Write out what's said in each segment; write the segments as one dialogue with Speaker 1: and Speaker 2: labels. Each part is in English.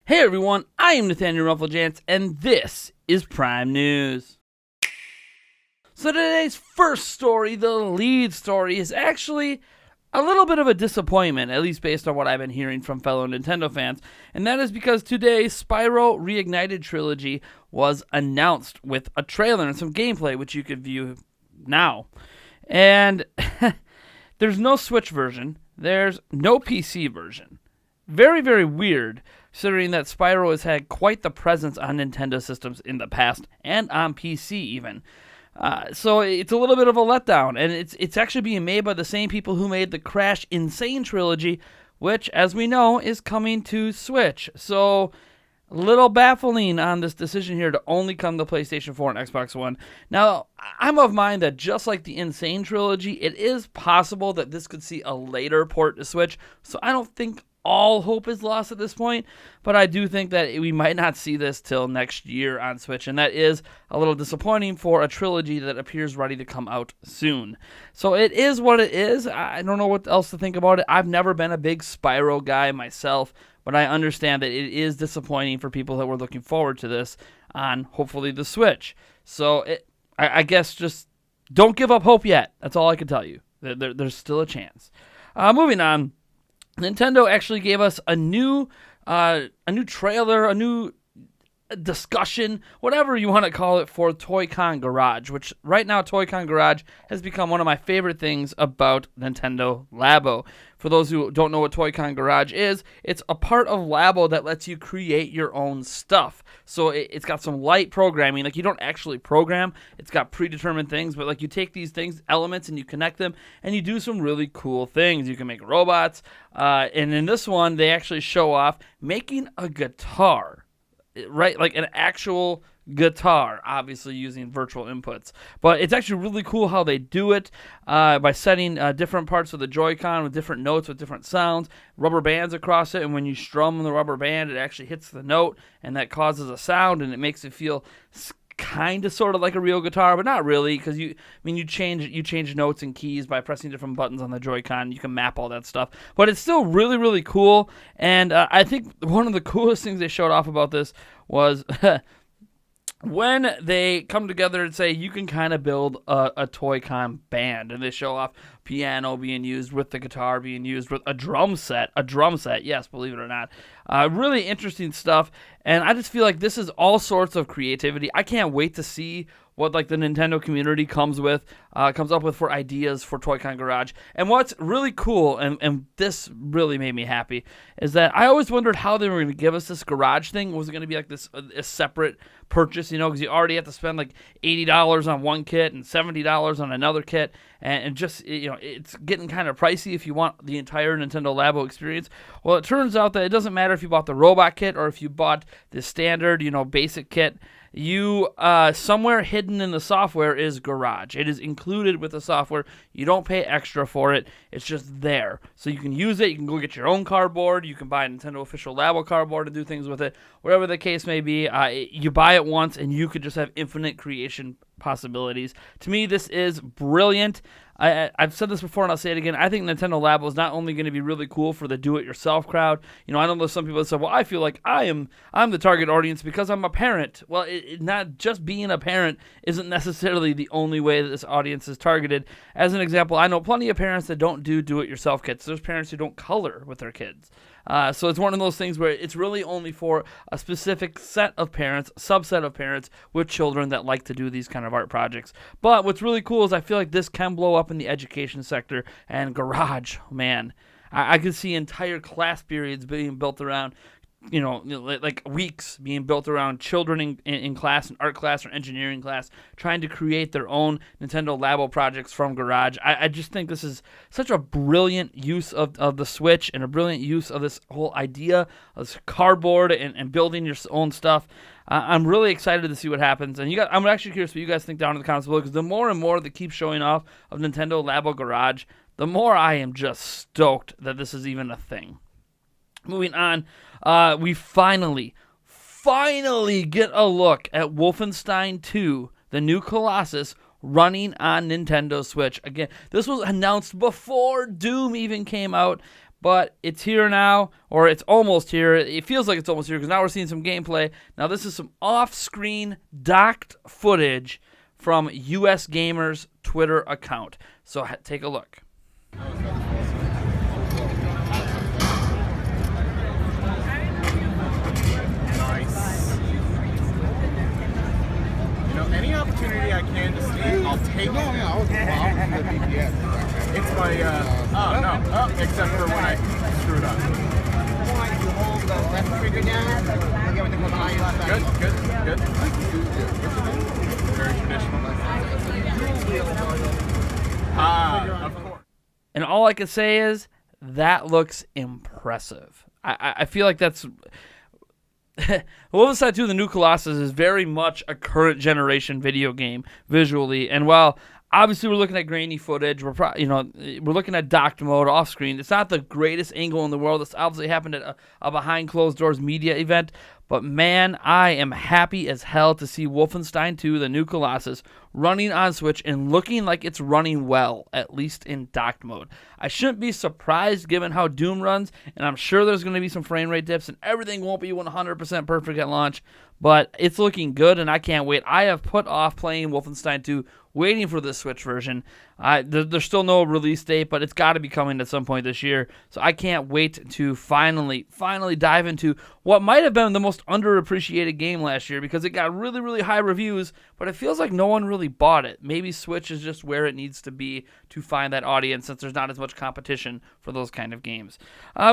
Speaker 1: Hey everyone, I am Nathaniel Rufflejants, and this is Prime News. So today's first story, the lead story, is actually a little bit of a disappointment, at least based on what I've been hearing from fellow Nintendo fans, and that is because today Spyro Reignited Trilogy was announced with a trailer and some gameplay, which you could view now. And there's no Switch version, there's no PC version. Very, very weird, considering that Spyro has had quite the presence on Nintendo systems in the past, and on PC even. So it's a little bit of a letdown, and it's actually being made by the same people who made the Crash Insane Trilogy, which, as we know, is coming to Switch. So a little baffling on this decision here to only come to PlayStation 4 and Xbox One. Now, I'm of mind that just like the Insane Trilogy, it is possible that this could see a later port to Switch, so I don't think all hope is lost at this point, but I do think that we might not see this till next year on Switch, and that is a little disappointing for a trilogy that appears ready to come out soon. So it is what it is. I don't know what else to think about it. I've never been a big Spyro guy myself, but I understand that it is disappointing for people that were looking forward to this on, hopefully, the Switch. So I guess just don't give up hope yet. That's all I can tell you. There's still a chance. Moving on. Nintendo actually gave us a new trailer, a new discussion, whatever you want to call it, for Toy-Con Garage, which right now Toy-Con Garage has become one of my favorite things about Nintendo Labo. For those who don't know what Toy-Con Garage is, it's a part of Labo that lets you create your own stuff. So it's got some light programming, like you don't actually program, it's got predetermined things, but like you take these things, elements, and you connect them, and you do some really cool things. You can make robots, and in this one, they actually show off making a guitar. Right, like an actual guitar, obviously using virtual inputs. But it's actually really cool how they do it by setting different parts of the Joy-Con with different notes, with different sounds, rubber bands across it, and when you strum the rubber band, it actually hits the note, and that causes a sound, and it makes it feel kind of sort of like a real guitar, but not really, because you change notes and keys by pressing different buttons on the Joy-Con. You can map all that stuff, but it's still really, really cool. And I think one of the coolest things they showed off about this was when they come together and say you can kind of build a Toy-Con band, and they show off piano being used with the guitar being used with a drum set, yes, believe it or not. Really interesting stuff, and I just feel like this is all sorts of creativity. I can't wait to see what like the Nintendo community comes up with for ideas for Toy-Con Garage. And what's really cool, and this really made me happy, is that I always wondered how they were going to give us this garage thing. Was it going to be like this a separate purchase, because you already have to spend like $80 on one kit and $70 on another kit, and just, it's getting kind of pricey if you want the entire Nintendo Labo experience. Well, it turns out that it doesn't matter if you bought the robot kit or if you bought the standard, basic kit. You somewhere hidden in the software is Garage. It is included with the software. You don't pay extra for it. It's just there. So you can use it. You can go get your own cardboard. You can buy a Nintendo official Labo cardboard and do things with it. Whatever the case may be, you buy it once and you could just have infinite creation possibilities. To me, this is brilliant. I've said this before and I'll say it again. I think Nintendo Labo is not only going to be really cool for the do-it-yourself crowd. I know there's some people that say, well, I feel like I'm the target audience because I'm a parent. Well, not just being a parent isn't necessarily the only way that this audience is targeted. As an example, I know plenty of parents that don't do it-yourself kits. There's parents who don't color with their kids. So it's one of those things where it's really only for a specific set of parents, subset of parents with children that like to do these kind of art projects. But what's really cool is I feel like this can blow up in the education sector, and Garage, man, I could see entire class periods being built around, like weeks being built around children in class, in art class or engineering class, trying to create their own Nintendo Labo projects from Garage. I just think this is such a brilliant use of the Switch, and a brilliant use of this whole idea of this cardboard and building your own stuff. I'm really excited to see what happens, and I'm actually curious what you guys think down in the comments below, because the more and more that keep showing off of Nintendo Labo Garage, the more I am just stoked that this is even a thing. Moving on, we finally get a look at Wolfenstein 2, the new Colossus, running on Nintendo Switch. Again, this was announced before Doom even came out, but it's here now, or it's almost here. It feels like it's almost here because now we're seeing some gameplay. Now this is some off-screen docked footage from US Gamer's Twitter account. So take a look.
Speaker 2: Any opportunity I can to sleep, I'll take it. It's my, except for when I screwed up.
Speaker 3: You hold the left trigger down, look everything with the eye left.
Speaker 2: Good. Very traditional. Of course.
Speaker 1: And all I can say is, that looks impressive. I feel like that's... Wolfenstein 2: The New Colossus is very much a current generation video game visually, and while obviously we're looking at grainy footage, we're looking at docked mode off screen. It's not the greatest angle in the world. This obviously happened at a behind closed doors media event, but man, I am happy as hell to see Wolfenstein 2: The New Colossus running on Switch and looking like it's running well, at least in docked mode. I shouldn't be surprised given how Doom runs, and I'm sure there's going to be some frame rate dips and everything won't be 100% perfect at launch, but it's looking good and I can't wait. I have put off playing Wolfenstein 2, waiting for the Switch version. There's still no release date, but it's got to be coming at some point this year, so I can't wait to finally dive into what might have been the most underappreciated game last year because it got really, really high reviews, but it feels like no one really bought it. Maybe Switch is just where it needs to be to find that audience since there's not as much competition for those kind of games.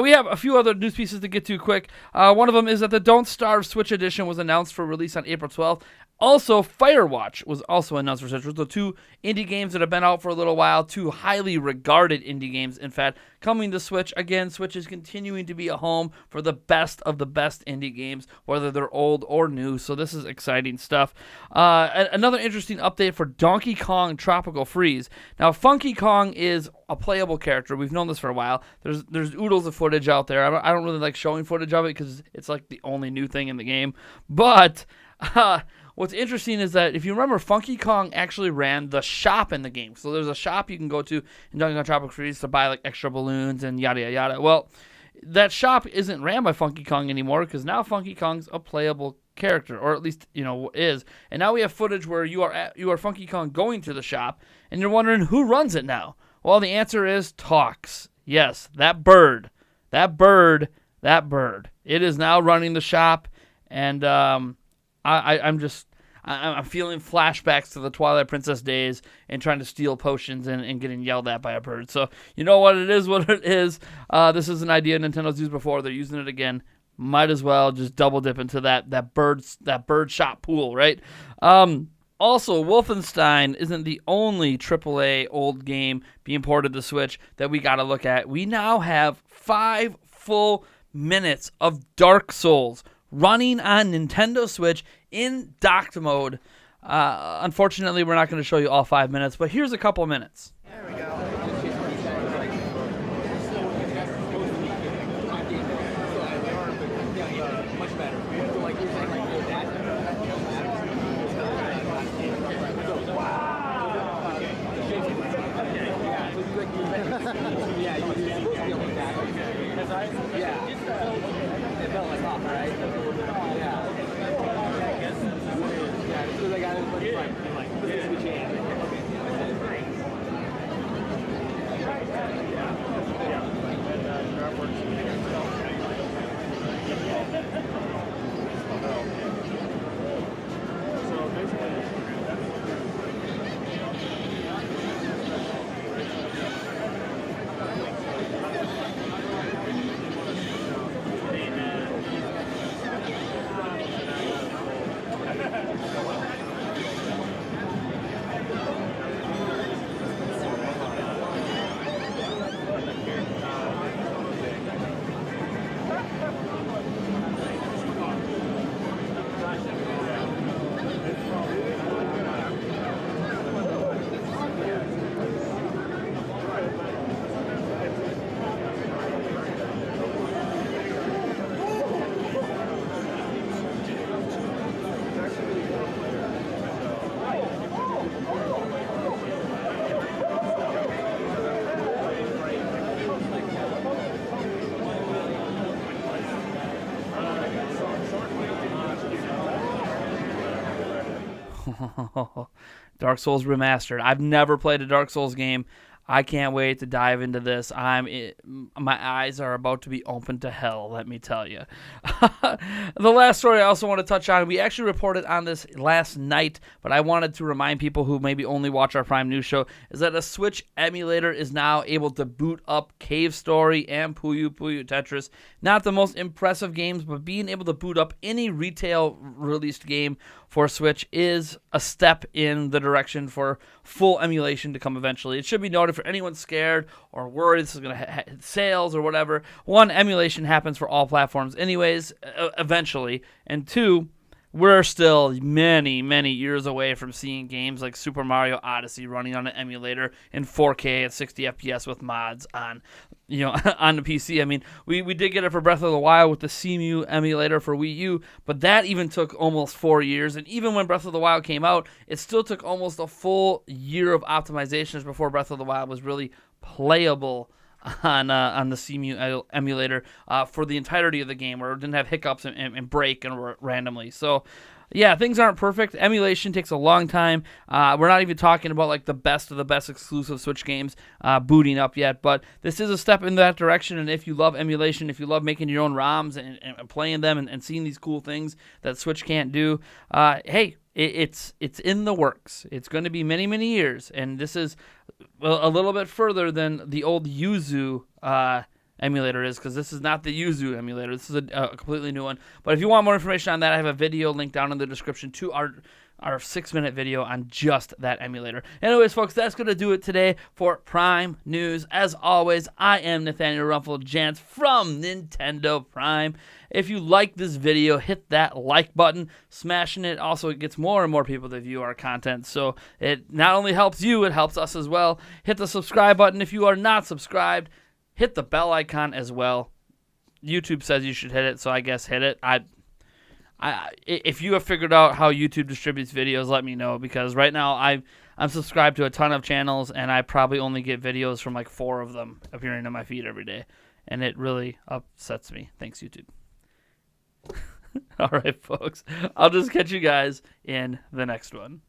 Speaker 1: We have a few other news pieces to get to quick. One of them is that the Don't Starve Switch Edition was announced for release on April 12th. Also, Firewatch was also announced for Switch. The two indie games that have been out for a little while, two highly regarded indie games, in fact, coming to Switch. Again, Switch is continuing to be a home for the best of the best indie games, whether they're old or new, so this is exciting stuff. Another interesting update for Donkey Kong Tropical Freeze. Now, Funky Kong is a playable character. We've known this for a while. There's oodles of footage out there. I don't really like showing footage of it because it's like the only new thing in the game, but... what's interesting is that if you remember, Funky Kong actually ran the shop in the game. So there's a shop you can go to in Donkey Kong Tropical Freeze to buy like extra balloons and yada yada yada. Well, that shop isn't ran by Funky Kong anymore because now Funky Kong's a playable character, or at least is. And now we have footage where you are Funky Kong going to the shop, and you're wondering who runs it now. Well, the answer is Talks. Yes, that bird. It is now running the shop, and I'm feeling flashbacks to the Twilight Princess days and trying to steal potions and getting yelled at by a bird. So you know what it is. This is an idea Nintendo's used before. They're using it again. Might as well just double dip into that bird shot pool, right? Also, Wolfenstein isn't the only AAA old game being ported to Switch that we got to look at. We now have 5 full minutes of Dark Souls running on Nintendo Switch in docked mode. Unfortunately, we're not going to show you all 5 minutes, but here's a couple minutes.
Speaker 3: There we go. Much better. Like you're saying, like that. Wow. Yeah, you do supposed to be like that. Yeah. It felt like off, right? Yeah. Yeah, as soon as I got in, like, this is the chance.
Speaker 1: Dark Souls Remastered. I've never played a Dark Souls game. I can't wait to dive into this. My eyes are about to be open to hell, let me tell you. The last story I also want to touch on, we actually reported on this last night, but I wanted to remind people who maybe only watch our Prime News show, is that a Switch emulator is now able to boot up Cave Story and Puyo Puyo Tetris. Not the most impressive games, but being able to boot up any retail released game for Switch is a step in the direction for full emulation to come eventually. It should be noted for anyone scared or worried this is going to hit sales or whatever. One, emulation happens for all platforms anyways, eventually. And two, we're still many, many years away from seeing games like Super Mario Odyssey running on an emulator in 4K at 60 FPS with mods on, on the PC. I mean, we did get it for Breath of the Wild with the CMU emulator for Wii U, but that even took almost 4 years. And even when Breath of the Wild came out, it still took almost a full year of optimizations before Breath of the Wild was really playable on the CMU emulator for the entirety of the game, where it didn't have hiccups and break randomly. So, yeah, things aren't perfect. Emulation takes a long time. We're not even talking about like the best of the best exclusive Switch games booting up yet, but this is a step in that direction. And if you love emulation, if you love making your own ROMs and playing them and seeing these cool things that Switch can't do, hey, it's in the works. It's going to be many, many years, and this is a little bit further than the old Yuzu emulator is, because this is not the Yuzu emulator. This is a completely new one. But if you want more information on that, I have a video linked down in the description to our 6-minute video on just that emulator. Anyways, folks, that's going to do it today for Prime News. As always, I am Nathaniel Rumpel-Jantz from Nintendo Prime. If you like this video, hit that like button. Smashing it also gets more and more people to view our content. So it not only helps you, it helps us as well. Hit the subscribe button if you are not subscribed. Hit the bell icon as well. YouTube says you should hit it, so I guess hit it. If you have figured out how YouTube distributes videos, let me know, because right now I'm subscribed to a ton of channels, and I probably only get videos from like 4 of them appearing on my feed every day, and it really upsets me. Thanks, YouTube. All right, folks. I'll just catch you guys in the next one.